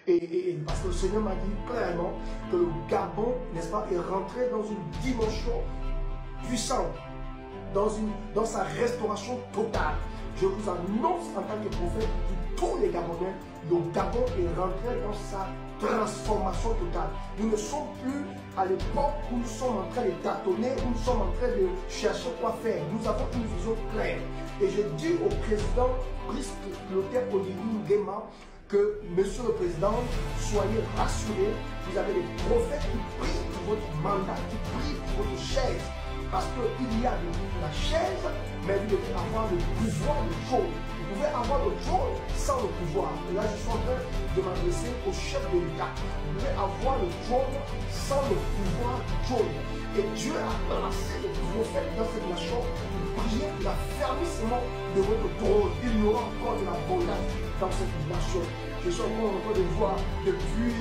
Parce que le Seigneur m'a dit clairement que le Gabon, n'est-ce pas, est rentré dans une dimension puissante, dans sa restauration totale. Je vous annonce en tant que prophète pour tous les Gabonais, le Gabon est rentré dans sa transformation totale. Nous ne sommes plus à l'époque où nous sommes en train de tâtonner, où nous sommes en train de chercher quoi faire. Nous avons une vision claire. Et je dis au président Brice Clotaire Oligui Nguema que, monsieur le président, soyez rassurés, vous avez des prophètes qui prient pour votre mandat, qui prient pour votre chaise. Parce qu'il y a la chaise, mais vous devez avoir le pouvoir de trône. Vous pouvez avoir le trône sans le pouvoir. Et là, je suis en train de m'adresser au chef de l'État. Vous pouvez avoir le trône sans le pouvoir du trône. Et Dieu a placé les prophètes dans cette nation pour prier pour l'affermissement de votre trône. Il y aura encore de l'abondance dans cette nation. Je suis encore en train de voir depuis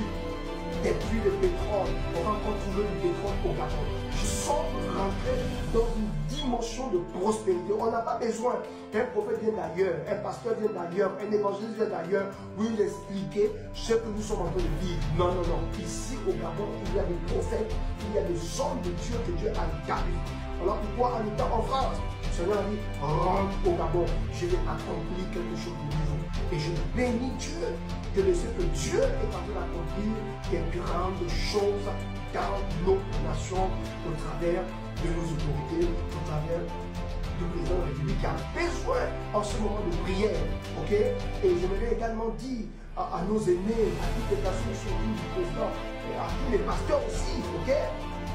des puits de pétrole. On va encore trouver du pétrole au Gabon. Je sens rentrer dans une dimension de prospérité. On n'a pas besoin qu'un prophète vienne d'ailleurs, un pasteur vienne d'ailleurs, un évangéliste vienne d'ailleurs pour nous expliquer ce que nous sommes en train de vivre. Non, non, non. Ici au Gabon, il y a des prophètes, il y a des hommes de Dieu que Dieu a établis. Alors pourquoi en étant en France, le Seigneur a dit, rentre au Gabon, je vais accomplir quelque chose de nouveau. Et je bénis Dieu que de ce que Dieu est en train d'accomplir des grandes choses dans notre nation, au travers de nos autorités, au travers du président de la République qui a besoin en ce moment de prière. Ok? Et j'aimerais également dire à nos aînés, à toutes les personnes qui sont autour du président, et à tous les pasteurs aussi, ok?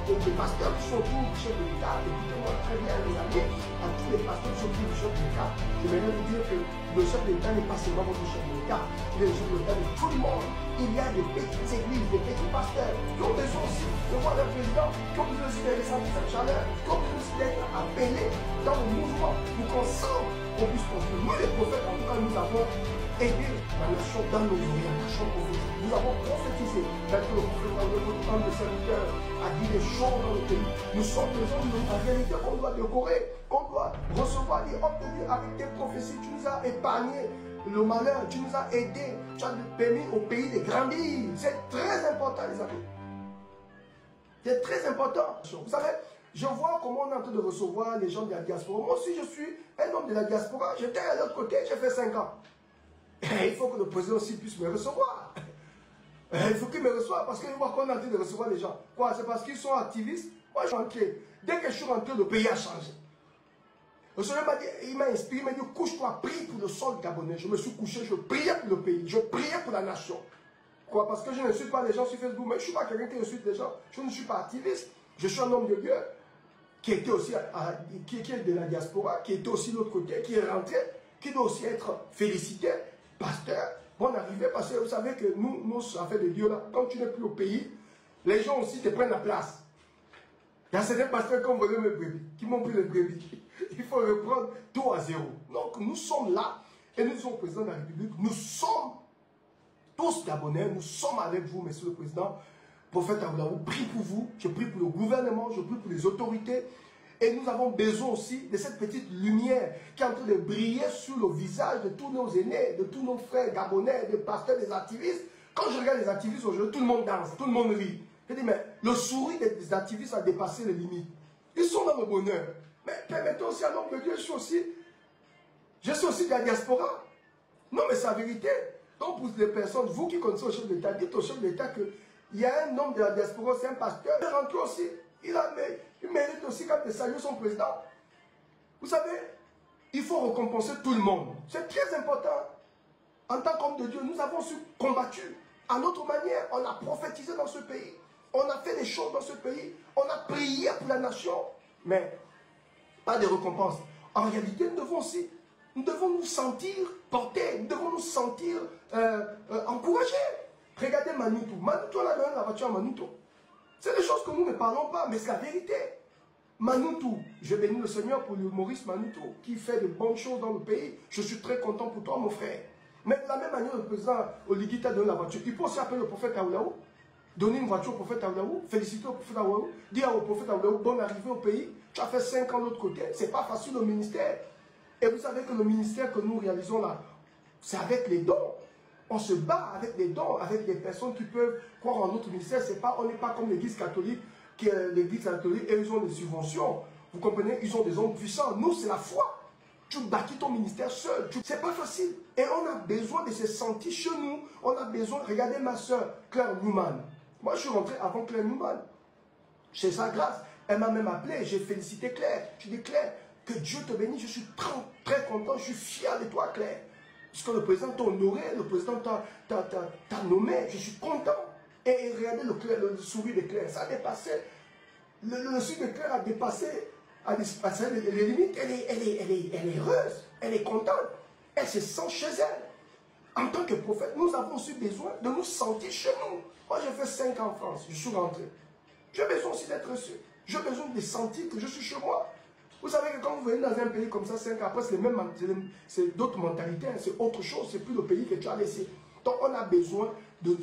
Et les pasteurs qui sont autour du chef de l'État, écoutez-moi très bien les amis, à tous les pasteurs qui sont autour du chef de l'État, j'aimerais vous dire que le chef de l'État n'est pas seulement votre chef de l'État, il est le chef de l'État de tout le monde. Il y a des petites églises, des petits pasteurs qui ont besoin aussi de voir le président, qui ont besoin aussi de ressentir cette chaleur, qui ont besoin aussi d'être appelés dans le mouvement pour qu'ensemble on puisse construire. Nous les prophètes, en tout cas, nous avons aidé la nation dans nos orientations prophétiques. Nous avons prophétisé. Parce que le prophète, notre homme de serviteur, a dit des choses dans le pays. Nous sommes des hommes en réalité qu'on doit décorer, qu'on doit recevoir des hommes de Dieu avec tes prophéties. Tu nous as épargné le malheur, tu nous as aidés, tu as permis au pays de grandir. C'est très important, les amis. C'est très important. Vous savez, je vois comment on est en train de recevoir les gens de la diaspora. Moi aussi, je suis un homme de la diaspora. J'étais à l'autre côté, j'ai fait 5 ans. Et il faut que le président aussi puisse me recevoir. Il faut qu'il me reçoive parce qu'il voit qu'on est en train de recevoir les gens. Quoi? C'est parce qu'ils sont activistes. Moi, je suis rentré. Dès que je suis rentré, le pays a changé. Le Seigneur m'a dit, il m'a inspiré, il m'a dit, couche-toi, prie pour le sol gabonais. Je me suis couché, je priais pour le pays, je priais pour la nation. Quoi? Parce que je ne suis pas les gens sur Facebook, mais je ne suis pas quelqu'un qui insulte les gens. Je ne suis pas activiste. Je suis un homme de Dieu qui était aussi qui est de la diaspora, qui était aussi de l'autre côté, qui est rentré, qui doit aussi être félicité, pasteur. Bon arrivé, parce que vous savez que nous affaires de Dieu là, quand tu n'es plus au pays, les gens aussi te prennent la place. Il y a certains pasteurs qui ont volé mes brebis, qui m'ont pris les brebis. Il faut reprendre tout à zéro. Donc nous sommes là, et nous sommes président de la République, nous sommes tous Gabonais, nous sommes avec vous, monsieur le président. Prophète Aoulaou, prie pour vous, je prie pour le gouvernement, je prie pour les autorités. Et nous avons besoin aussi de cette petite lumière qui est en train de briller sur le visage de tous nos aînés, de tous nos frères gabonais, des pasteurs, des activistes. Quand je regarde les activistes aujourd'hui, tout le monde danse, tout le monde rit. Je dis, mais le sourire des activistes a dépassé les limites. Ils sont dans le bonheur. Mais permettez aussi à l'homme de Dieu, je suis aussi de la diaspora. Non, mais c'est la vérité. Donc, pour les personnes, vous qui connaissez le chef de l'État, dites au chef de l'État qu'il y a un homme de la diaspora, c'est un pasteur, il est rentré aussi. Il mérite aussi quand de saluer son président. Vous savez, il faut récompenser tout le monde. C'est très important. En tant qu'homme de Dieu, nous avons su combattu. À notre manière, on a prophétisé dans ce pays. On a fait des choses dans ce pays. On a prié pour la nation. Mais pas de récompense. En réalité, nous devons nous sentir portés. Nous devons nous sentir encouragés. Regardez Manuto. Manuto, on a donné la voiture à Manuto. C'est des choses que nous ne parlons pas, mais c'est la vérité. Manuto, je bénis le Seigneur pour l'humoriste Manuto, qui fait de bonnes choses dans le pays. Je suis très content pour toi, mon frère. Mais de la même manière, le président Oligui t'a donné la voiture. Il peut aussi appeler le prophète Aoulaou, donner une voiture au prophète Aoulaou, féliciter le prophète Aoulaou, dire au prophète Aoulaou, bonne arrivée au pays. Tu as fait 5 ans de l'autre côté. C'est pas facile au ministère. Et vous savez que le ministère que nous réalisons là, c'est avec les dons. On se bat avec des dons, avec des personnes qui peuvent croire en notre ministère. On n'est pas comme l'église catholique, l'église catholique, et ils ont des subventions. Vous comprenez? Ils ont des hommes puissants. Nous, c'est la foi. Tu bâtis ton ministère seul. C'est pas facile. Et on a besoin de se sentir chez nous. On a besoin. Regardez ma soeur, Claire Newman. Moi, je suis rentré avant Claire Newman. C'est sa grâce. Elle m'a même appelé. J'ai félicité Claire. Je dis, Claire, que Dieu te bénisse. Je suis très content. Je suis fier de toi, Claire. Parce que le président t'a honoré, le président t'a nommé. Je suis content. Et regardez le sourire de Claire. Ça a dépassé. Le sourire de Claire a dépassé les limites. Elle est heureuse. Elle est contente. Elle se sent chez elle. En tant que prophète, nous avons aussi besoin de nous sentir chez nous. Moi, j'ai fait 5 ans en France. Je suis rentré. J'ai besoin aussi d'être reçu. J'ai besoin de sentir que je suis chez moi. Vous savez que quand vous venez dans un pays comme ça, 5 ans après, c'est d'autres mentalités, c'est autre chose, c'est plus le pays que tu as laissé. Donc on a besoin de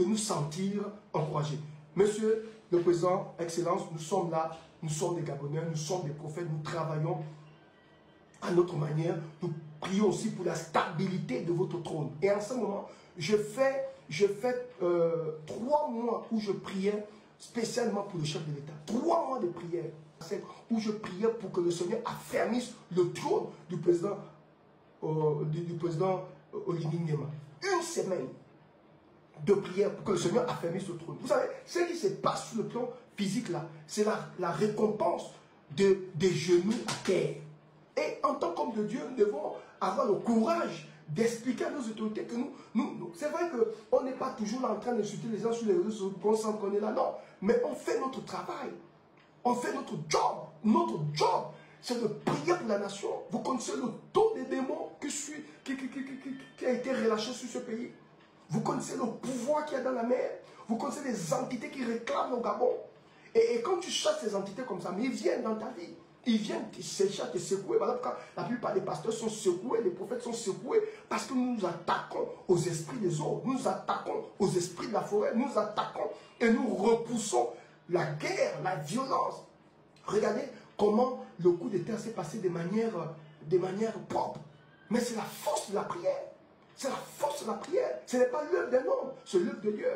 nous sentir encouragés. Monsieur le Président, Excellence, nous sommes là, nous sommes des Gabonais, nous sommes des prophètes, nous travaillons à notre manière, nous prions aussi pour la stabilité de votre trône. Et en ce moment, je fais 3 mois où je priais spécialement pour le chef de l'État. 3 mois de prière où je priais pour que le Seigneur affermisse le trône du président Oligui Nguema. 1 semaine de prière pour que le Seigneur affermisse le trône. Vous savez, ce qui se passe sur le plan physique là, c'est la récompense des genoux à terre. Et en tant qu'homme de Dieu, nous devons avoir le courage d'expliquer à nos autorités que nous c'est vrai qu'on n'est pas toujours là en train d'insulter les gens sur les réseaux sociaux, qu'on sent qu'on est là, non. Mais on fait notre travail. On fait notre job. Notre job, c'est de prier pour la nation. Vous connaissez le taux des démons qui a été relâché sur ce pays. Vous connaissez le pouvoir qu'il y a dans la mer. Vous connaissez les entités qui réclament au Gabon. Et quand tu chasses ces entités comme ça, mais ils viennent dans ta vie. Ils viennent te sécher, te secouer. Voilà pourquoi la plupart des pasteurs sont secoués, les prophètes sont secoués, parce que nous nous attaquons aux esprits des eaux, nous nous attaquons aux esprits de la forêt, nous nous attaquons et nous repoussons la guerre, la violence. Regardez comment le coup d'État s'est passé de manière propre. Mais c'est la force de la prière. C'est la force de la prière. Ce n'est pas l'œuvre d'un homme, c'est l'œuvre de Dieu.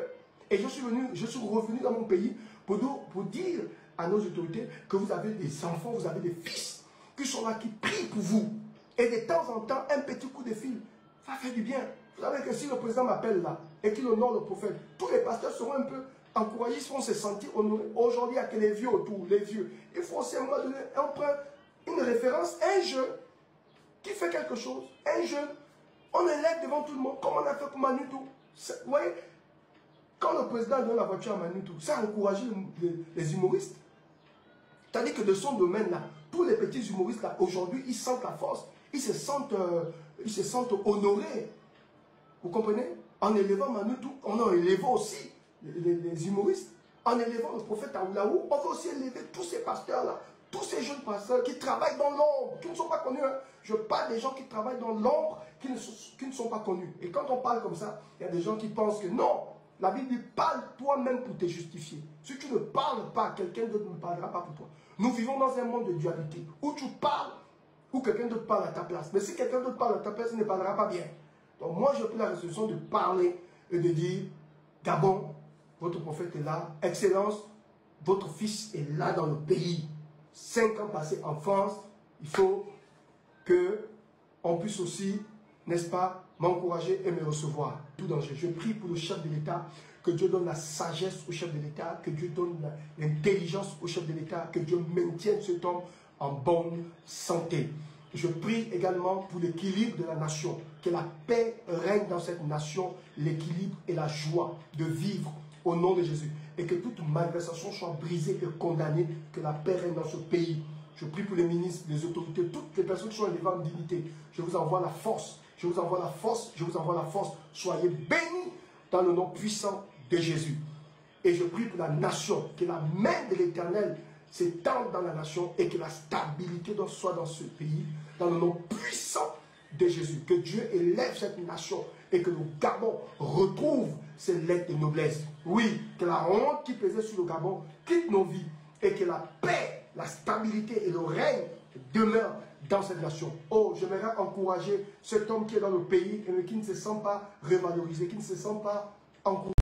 Et je suis revenu dans mon pays pour dire à nos autorités que vous avez des enfants, vous avez des fils qui sont là, qui prient pour vous. Et de temps en temps, un petit coup de fil, ça fait du bien. Vous savez que si le président m'appelle là et qu'il honore le prophète, tous les pasteurs seront un peu encouragés, ils vont se sentir honorés. Aujourd'hui, il n'y a que les vieux autour, les vieux. Il faut aussi à un moment donné, on prend une référence, un jeune qui fait quelque chose, un jeune, on élève devant tout le monde, comme on a fait pour Manitou. Vous voyez, quand le président donne la voiture à Manitou, ça a encouragé les humoristes. C'est-à-dire que de son domaine-là, tous les petits humoristes là, aujourd'hui, ils sentent la force, ils se sentent honorés. Vous comprenez? En élevant Manitou, on a élevé aussi les humoristes. En élevant le prophète Aoulaou, on va aussi élever tous ces pasteurs-là, tous ces jeunes pasteurs qui travaillent dans l'ombre, qui ne sont pas connus. Hein. Je parle des gens qui travaillent dans l'ombre, qui ne sont pas connus. Et quand on parle comme ça, il y a des gens qui pensent que non, la Bible dit, parle toi-même pour te justifier. Si tu ne parles pas, quelqu'un d'autre ne parlera pas pour toi. Nous vivons dans un monde de dualité, où tu parles, ou quelqu'un d'autre parle à ta place. Mais si quelqu'un d'autre parle à ta place, il ne parlera pas bien. Donc moi, j'ai pris la résolution de parler et de dire, Gabon, votre prophète est là, Excellence, votre fils est là dans le pays. 5 ans passés en France, il faut qu'on puisse aussi, n'est-ce pas, m'encourager et me recevoir. Tout danger. Je prie pour le chef de l'État, que Dieu donne la sagesse au chef de l'État, que Dieu donne l'intelligence au chef de l'État, que Dieu maintienne cet homme en bonne santé. Je prie également pour l'équilibre de la nation, que la paix règne dans cette nation, l'équilibre et la joie de vivre au nom de Jésus. Et que toute malversation soit brisée et condamnée, que la paix règne dans ce pays. Je prie pour les ministres, les autorités, toutes les personnes qui sont élevées en dignité. Je vous envoie la force. Je vous envoie la force, je vous envoie la force. Soyez bénis dans le nom puissant de Jésus. Et je prie pour la nation, que la main de l'Éternel s'étende dans la nation et que la stabilité soit dans ce pays, dans le nom puissant de Jésus. Que Dieu élève cette nation et que le Gabon retrouve ses lettres de noblesse. Oui, que la honte qui pesait sur le Gabon quitte nos vies et que la paix, la stabilité et le règne demeurent dans cette nation. Oh, j'aimerais encourager cet homme qui est dans le pays et qui ne se sent pas revalorisé, qui ne se sent pas encouragé.